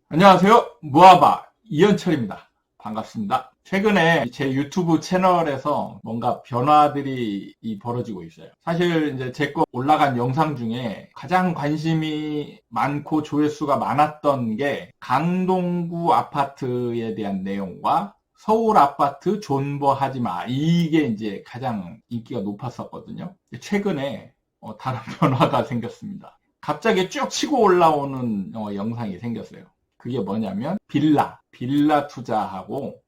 안녕하세요. 무아바 이현철입니다. 반갑습니다. 최근에 제 유튜브 채널에서 뭔가 변화들이 벌어지고 있어요. 사실 이제 제 거 올라간 영상 중에 가장 관심이 많고 조회수가 많았던 게 강동구 아파트에 대한 내용과 서울 아파트 존버하지 마. 이게 이제 가장 인기가 높았었거든요. 최근에 다른 변화가 생겼습니다. 갑자기 쭉 치고 올라오는 영상이 생겼어요. 그게 뭐냐면 빌라 투자하고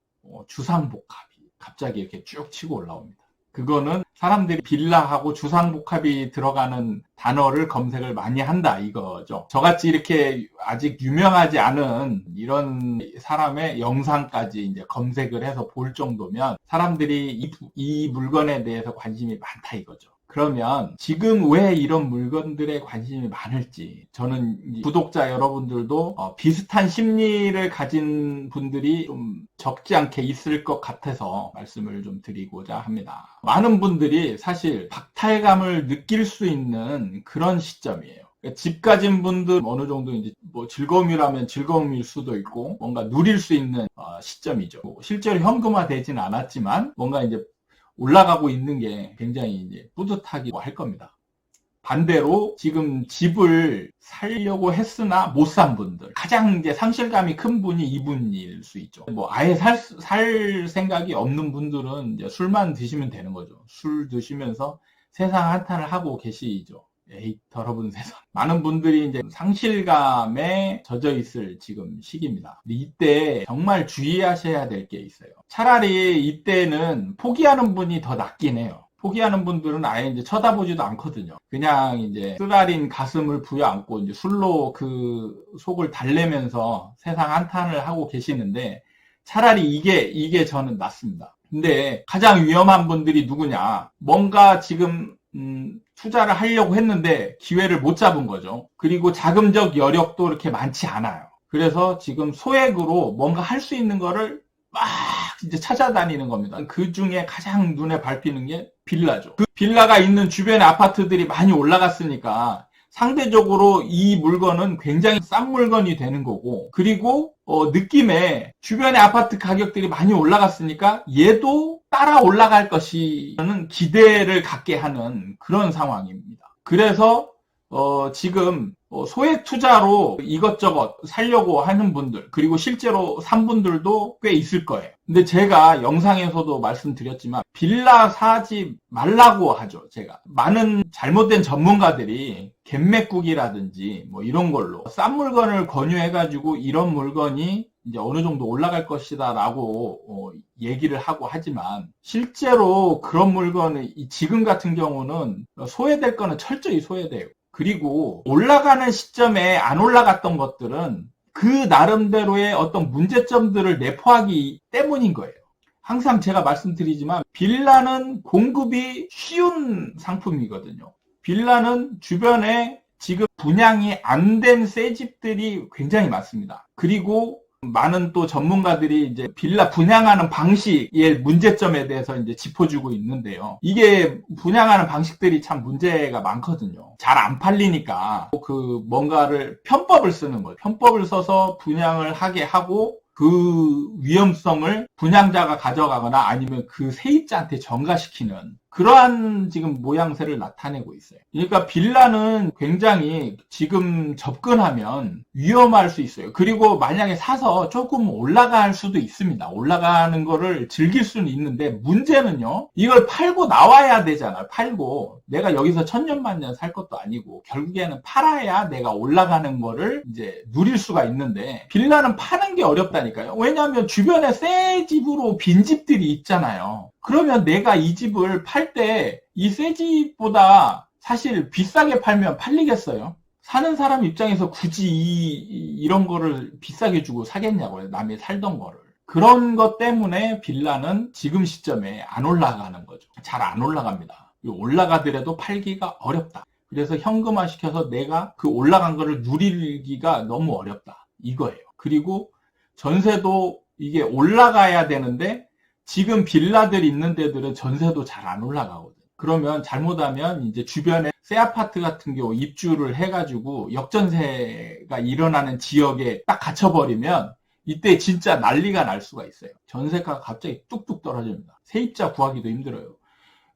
주상복합이 갑자기 이렇게 쭉 치고 올라옵니다. 그거는 사람들이 빌라하고 주상복합이 들어가는 단어를 검색을 많이 한다 이거죠. 저같이 이렇게 아직 유명하지 않은 이런 사람의 영상까지 이제 검색을 해서 볼 정도면 사람들이 이 물건에 대해서 관심이 많다 이거죠. 그러면 지금 왜 이런 물건들에 관심이 많을지, 저는 구독자 여러분들도 비슷한 심리를 가진 분들이 좀 적지 않게 있을 것 같아서 말씀을 좀 드리고자 합니다. 많은 분들이 사실 박탈감을 느낄 수 있는 그런 시점이에요. 집 가진 분들 어느 정도 이제 뭐 즐거움이라면 즐거움일 수도 있고 뭔가 누릴 수 있는 시점이죠. 실제로 현금화되지는 않았지만 뭔가 이제 올라가고 있는 게 굉장히 이제 뿌듯하기도 할 겁니다. 반대로 지금 집을 살려고 했으나 못 산 분들, 가장 이제 상실감이 큰 분이 이분일 수 있죠. 뭐 아예 살 생각이 없는 분들은 이제 술만 드시면 되는 거죠. 술 드시면서 세상 한탄을 하고 계시죠. 에이, 더러운 세상. 많은 분들이 이제 상실감에 젖어 있을 지금 시기입니다. 이때 정말 주의하셔야 될 게 있어요. 차라리 이때는 포기하는 분이 더 낫긴 해요. 포기하는 분들은 아예 이제 쳐다보지도 않거든요. 그냥 이제 쓰라린 가슴을 부여안고 이제 술로 그 속을 달래면서 세상 한탄을 하고 계시는데 차라리 이게 저는 낫습니다. 근데 가장 위험한 분들이 누구냐? 뭔가 지금 투자를 하려고 했는데 기회를 못 잡은 거죠. 그리고 자금적 여력도 이렇게 많지 않아요. 그래서 지금 소액으로 뭔가 할 수 있는 거를 막 이제 찾아다니는 겁니다. 그 중에 가장 눈에 밟히는 게 빌라죠. 그 빌라가 있는 주변의 아파트들이 많이 올라갔으니까 상대적으로 이 물건은 굉장히 싼 물건이 되는 거고, 그리고 느낌에 주변의 아파트 가격들이 많이 올라갔으니까 얘도 따라 올라갈 것이라는 기대를 갖게 하는 그런 상황입니다. 그래서 지금 소액 투자로 이것저것 살려고 하는 분들, 그리고 실제로 산 분들도 꽤 있을 거예요. 근데 제가 영상에서도 말씀드렸지만 빌라 사지 말라고 하죠. 제가 많은 잘못된 전문가들이 갯맥국이라든지 뭐 이런 걸로 싼 물건을 권유해가지고 이런 물건이 이제 어느 정도 올라갈 것이다 라고 얘기를 하고 하지만 실제로 그런 물건은 지금 같은 경우는 소외될 거는 철저히 소외돼요. 그리고 올라가는 시점에 안 올라갔던 것들은 그 나름대로의 어떤 문제점들을 내포하기 때문인 거예요. 항상 제가 말씀드리지만 빌라는 공급이 쉬운 상품이거든요. 빌라는 주변에 지금 분양이 안 된 새 집들이 굉장히 많습니다. 그리고 많은 또 전문가들이 이제 빌라 분양하는 방식의 문제점에 대해서 이제 짚어주고 있는데요. 이게 분양하는 방식들이 참 문제가 많거든요. 잘 안 팔리니까 그 뭔가를 편법을 쓰는 거예요. 편법을 써서 분양을 하게 하고 그 위험성을 분양자가 가져가거나 아니면 그 세입자한테 전가시키는 그러한 지금 모양새를 나타내고 있어요. 그러니까 빌라는 굉장히 지금 접근하면 위험할 수 있어요. 그리고 만약에 사서 조금 올라갈 수도 있습니다. 올라가는 거를 즐길 수는 있는데 문제는요. 이걸 팔고 나와야 되잖아요. 팔고 내가 여기서 천년만년 살 것도 아니고 결국에는 팔아야 내가 올라가는 거를 이제 누릴 수가 있는데 빌라는 파는 게 어렵다니까요. 왜냐하면 주변에 새 집으로 빈 집들이 있잖아요. 그러면 내가 이 집을 팔 때 이 새 집보다 사실 비싸게 팔면 팔리겠어요? 사는 사람 입장에서 굳이 이런 거를 비싸게 주고 사겠냐고요. 남이 살던 거를. 그런 것 때문에 빌라는 지금 시점에 안 올라가는 거죠. 잘 안 올라갑니다. 올라가더라도 팔기가 어렵다. 그래서 현금화 시켜서 내가 그 올라간 거를 누리기가 너무 어렵다. 이거예요. 그리고 전세도 이게 올라가야 되는데 지금 빌라들 있는 데들은 전세도 잘 안 올라가거든요. 그러면 잘못하면 이제 주변에 새 아파트 같은 경우 입주를 해가지고 역전세가 일어나는 지역에 딱 갇혀버리면 이때 진짜 난리가 날 수가 있어요. 전세가가 갑자기 뚝뚝 떨어집니다. 세입자 구하기도 힘들어요.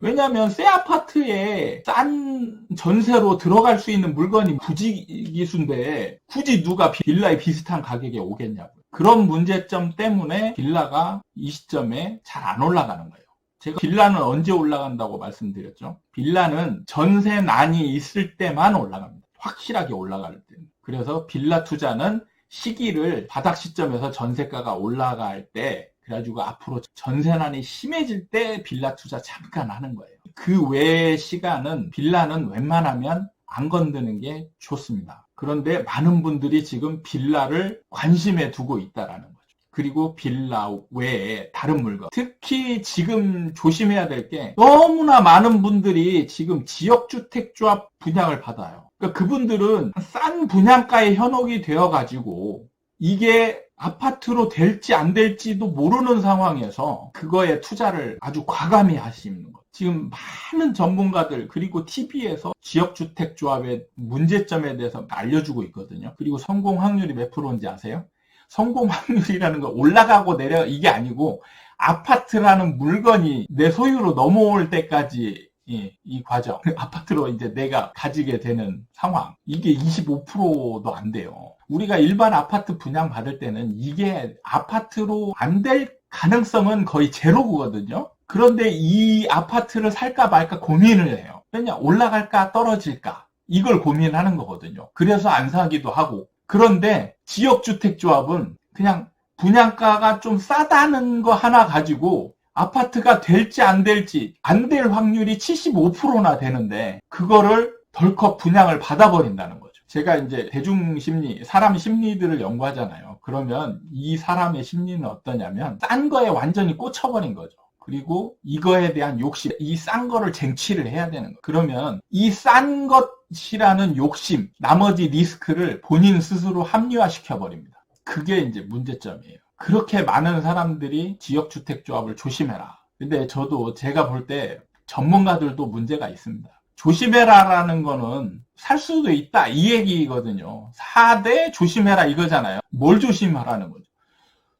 왜냐하면 새 아파트에 싼 전세로 들어갈 수 있는 물건이 부지기수인데 굳이 누가 빌라에 비슷한 가격에 오겠냐고요. 그런 문제점 때문에 빌라가 이 시점에 잘 안 올라가는 거예요. 제가 빌라는 언제 올라간다고 말씀드렸죠? 빌라는 전세난이 있을 때만 올라갑니다. 확실하게 올라갈 때. 그래서 빌라 투자는 시기를 바닥 시점에서 전세가가 올라갈 때, 그래가지고 앞으로 전세난이 심해질 때 빌라 투자 잠깐 하는 거예요. 그 외의 시간은 빌라는 웬만하면 안 건드는 게 좋습니다. 그런데 많은 분들이 지금 빌라를 관심에 두고 있다라는 거죠. 그리고 빌라 외에 다른 물건. 특히 지금 조심해야 될 게 너무나 많은 분들이 지금 지역주택조합 분양을 받아요. 그러니까 그분들은 싼 분양가에 현혹이 되어가지고 이게 아파트로 될지 안 될지도 모르는 상황에서 그거에 투자를 아주 과감히 하시는 거예요. 지금 많은 전문가들 그리고 TV에서 지역주택조합의 문제점에 대해서 알려주고 있거든요. 그리고 성공 확률이 몇 프로인지 아세요? 성공 확률이라는 거 올라가고 내려 이게 아니고 아파트라는 물건이 내 소유로 넘어올 때까지 이 과정, 아파트로 이제 내가 가지게 되는 상황, 이게 25%도 안 돼요. 우리가 일반 아파트 분양 받을 때는 이게 아파트로 안 될 가능성은 거의 제로거든요. 그런데 이 아파트를 살까 말까 고민을 해요. 왜냐, 올라갈까 떨어질까 이걸 고민하는 거거든요. 그래서 안 사기도 하고. 그런데 지역주택조합은 그냥 분양가가 좀 싸다는 거 하나 가지고 아파트가 될지 안 될지 안 될 확률이 75%나 되는데 그거를 덜컥 분양을 받아버린다는 거죠. 제가 이제 대중심리, 사람 심리들을 연구하잖아요. 그러면 이 사람의 심리는 어떠냐면 싼 거에 완전히 꽂혀버린 거죠. 그리고 이거에 대한 욕심, 이 싼 거를 쟁취를 해야 되는 거예요. 그러면 이 싼 것이라는 욕심, 나머지 리스크를 본인 스스로 합리화시켜버립니다. 그게 이제 문제점이에요. 그렇게 많은 사람들이 지역주택조합을 조심해라. 근데 저도 제가 볼 때 전문가들도 문제가 있습니다. 조심해라라는 거는 살 수도 있다 이 얘기거든요. 사되 조심해라 이거잖아요. 뭘 조심하라는 거죠?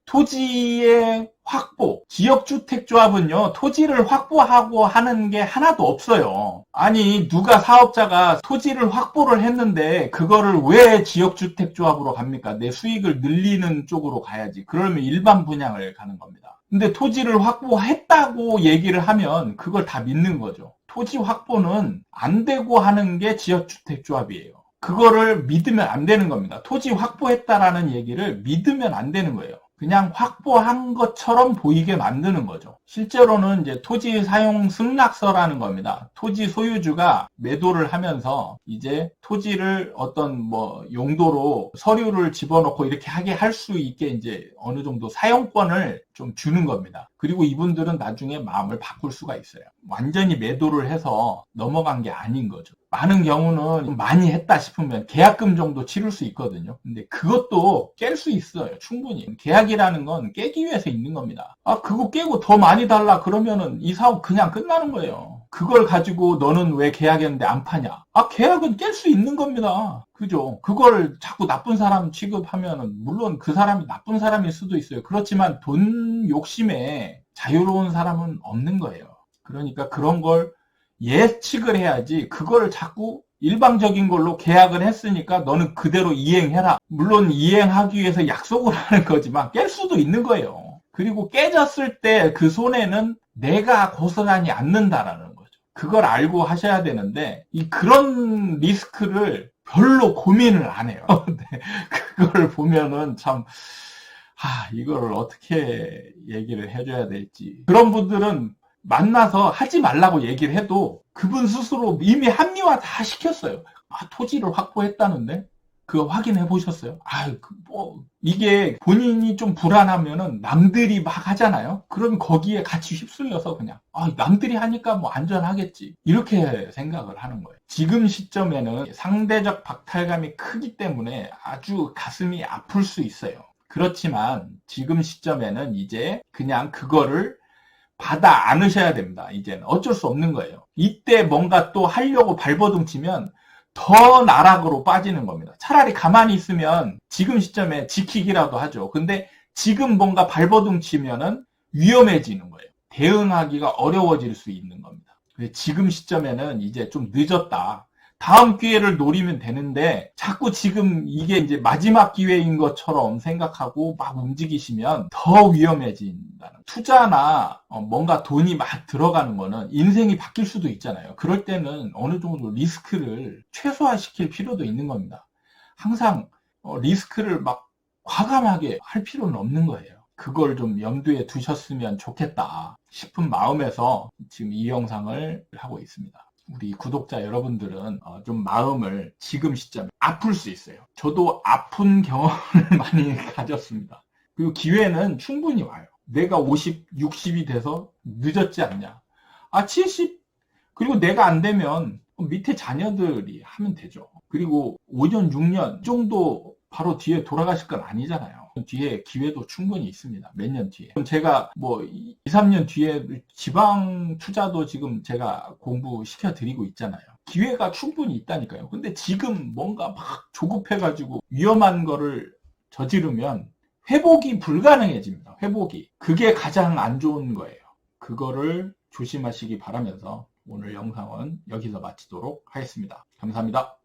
토지의 확보, 지역주택조합은요, 토지를 확보하고 하는 게 하나도 없어요. 아니, 누가 사업자가 토지를 확보를 했는데, 그거를 왜 지역주택조합으로 갑니까? 내 수익을 늘리는 쪽으로 가야지. 그러면 일반 분양을 가는 겁니다. 근데 토지를 확보했다고 얘기를 하면, 그걸 다 믿는 거죠. 토지 확보는 안 되고 하는 게 지역주택조합이에요. 그거를 믿으면 안 되는 겁니다. 토지 확보했다라는 얘기를 믿으면 안 되는 거예요. 그냥 확보한 것처럼 보이게 만드는 거죠. 실제로는 이제 토지 사용 승낙서라는 겁니다. 토지 소유주가 매도를 하면서 이제 토지를 어떤 뭐 용도로 서류를 집어넣고 이렇게 하게 할 수 있게 이제 어느 정도 사용권을 좀 주는 겁니다. 그리고 이분들은 나중에 마음을 바꿀 수가 있어요. 완전히 매도를 해서 넘어간 게 아닌 거죠. 많은 경우는 많이 했다 싶으면 계약금 정도 치를 수 있거든요. 근데 그것도 깰 수 있어요. 충분히. 계약이라는 건 깨기 위해서 있는 겁니다. 아, 그거 깨고 더 많이 달라 그러면은 이 사업 그냥 끝나는 거예요. 그걸 가지고 너는 왜 계약했는데 안 파냐? 아, 계약은 깰 수 있는 겁니다. 그죠? 그걸 자꾸 나쁜 사람 취급하면은 물론 그 사람이 나쁜 사람일 수도 있어요. 그렇지만 돈 욕심에 자유로운 사람은 없는 거예요. 그러니까 그런 걸 예측을 해야지 그거를 자꾸 일방적인 걸로 계약을 했으니까 너는 그대로 이행해라. 물론 이행하기 위해서 약속을 하는 거지만 깰 수도 있는 거예요. 그리고 깨졌을 때 그 손해는 내가 고스란히 않는다라는 거죠. 그걸 알고 하셔야 되는데 그런 리스크를 별로 고민을 안 해요. 그걸 보면은 참 이거를 어떻게 얘기를 해줘야 될지. 그런 분들은 만나서 하지 말라고 얘기를 해도 그분 스스로 이미 합리화 다 시켰어요. 토지를 확보했다는데? 그거 확인해 보셨어요? 이게 본인이 좀 불안하면은 남들이 막 하잖아요? 그럼 거기에 같이 휩쓸려서 그냥, 남들이 하니까 뭐 안전하겠지. 이렇게 생각을 하는 거예요. 지금 시점에는 상대적 박탈감이 크기 때문에 아주 가슴이 아플 수 있어요. 그렇지만 지금 시점에는 이제 그냥 그거를 받아 안으셔야 됩니다. 이제는 어쩔 수 없는 거예요. 이때 뭔가 또 하려고 발버둥 치면 더 나락으로 빠지는 겁니다. 차라리 가만히 있으면 지금 시점에 지키기라도 하죠. 근데 지금 뭔가 발버둥 치면은 위험해지는 거예요. 대응하기가 어려워질 수 있는 겁니다. 지금 시점에는 이제 좀 늦었다. 다음 기회를 노리면 되는데 자꾸 지금 이게 이제 마지막 기회인 것처럼 생각하고 막 움직이시면 더 위험해진다는. 투자나 뭔가 돈이 막 들어가는 거는 인생이 바뀔 수도 있잖아요. 그럴 때는 어느 정도 리스크를 최소화시킬 필요도 있는 겁니다. 항상 리스크를 막 과감하게 할 필요는 없는 거예요. 그걸 좀 염두에 두셨으면 좋겠다 싶은 마음에서 지금 이 영상을 하고 있습니다. 우리 구독자 여러분들은 좀 마음을 지금 시점에 아플 수 있어요. 저도 아픈 경험을 많이 가졌습니다. 그리고 기회는 충분히 와요. 내가 50, 60이 돼서 늦었지 않냐. 70, 그리고 내가 안 되면 밑에 자녀들이 하면 되죠. 그리고 5년, 6년 정도 바로 뒤에 돌아가실 건 아니잖아요. 뒤에 기회도 충분히 있습니다. 몇 년 뒤에. 제가 뭐 2, 3년 뒤에 지방 투자도 지금 제가 공부시켜 드리고 있잖아요. 기회가 충분히 있다니까요. 근데 지금 뭔가 막 조급해가지고 위험한 거를 저지르면 회복이 불가능해집니다. 회복이. 그게 가장 안 좋은 거예요. 그거를 조심하시기 바라면서 오늘 영상은 여기서 마치도록 하겠습니다. 감사합니다.